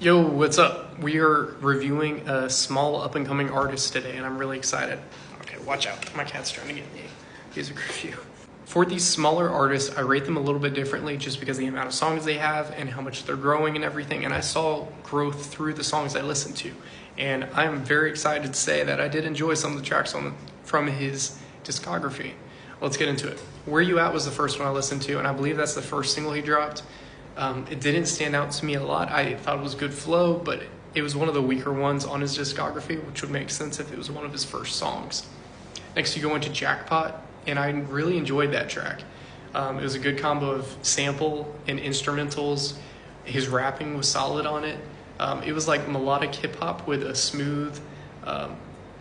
Yo, what's up? We are reviewing a small up-and-coming artist today, and I'm really excited. Okay, watch out. My cat's trying to get me music review. For these smaller artists, I rate them a little bit differently just because of the amount of songs they have and how much they're growing and everything, and I saw growth through the songs I listened to. And I'm very excited to say that I did enjoy some of the tracks from his discography. Let's get into it. Where You At was the first one I listened to, and I believe that's the first single he dropped. It didn't stand out to me a lot. I thought it was good flow, but it was one of the weaker ones on his discography, which would make sense if it was one of his first songs. Next, you go into Jackpot, and I really enjoyed that track. It was a good combo of sample and instrumentals. His rapping was solid on it. It was like melodic hip hop with a smooth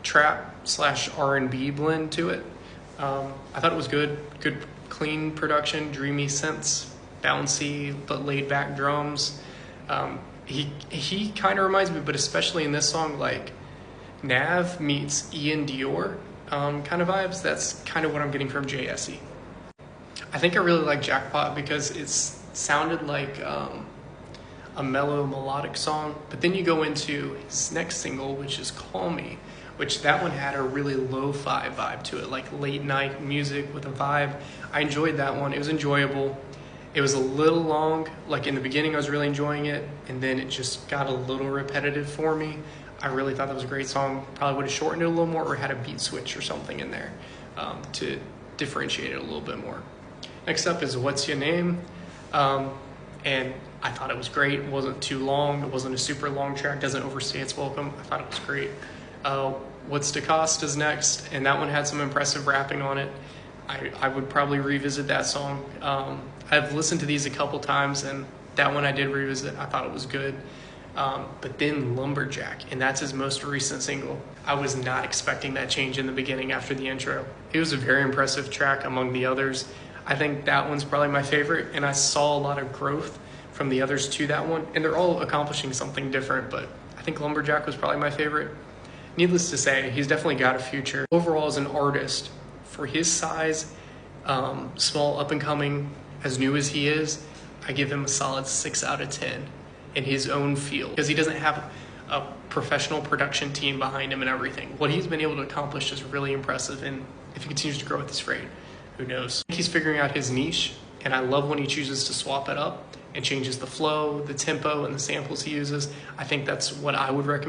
trap / R&B blend to it. I thought it was good clean production, dreamy synths, bouncy but laid back drums. He kind of reminds me, but especially in this song, like Nav meets Ian Dior kind of vibes. That's kind of what I'm getting from JayEssy. I think I really like Jackpot because it sounded like a mellow melodic song, but then you go into his next single, which is Call Me, which that one had a really lo-fi vibe to it, like late night music with a vibe. I enjoyed that one. It was enjoyable. It was a little long. Like in the beginning I was really enjoying it, and then it just got a little repetitive for me. I really thought that was a great song. Probably would have shortened it a little more or had a beat switch or something in there to differentiate it a little bit more. Next up is What's Your Name? And I thought it was great. It wasn't too long. It wasn't a super long track. Doesn't overstay its welcome. I thought it was great. What's to Cost is next, and that one had some impressive rapping on it. I would probably revisit that song. I've listened to these a couple times, and that one I did revisit. I thought it was good. But then Lumberjack, and that's his most recent single. I was not expecting that change in the beginning after the intro. It was a very impressive track among the others. I think that one's probably my favorite, and I saw a lot of growth from the others to that one, and they're all accomplishing something different, but I think Lumberjack was probably my favorite. Needless to say, he's definitely got a future. Overall, as an artist, for his size, small, up-and-coming, as new as he is, I give him a solid 6 out of 10 in his own field, because he doesn't have a professional production team behind him and everything. What he's been able to accomplish is really impressive, and if he continues to grow at this rate, who knows? I think he's figuring out his niche, and I love when he chooses to swap it up and changes the flow, the tempo, and the samples he uses. I think that's what I would recommend.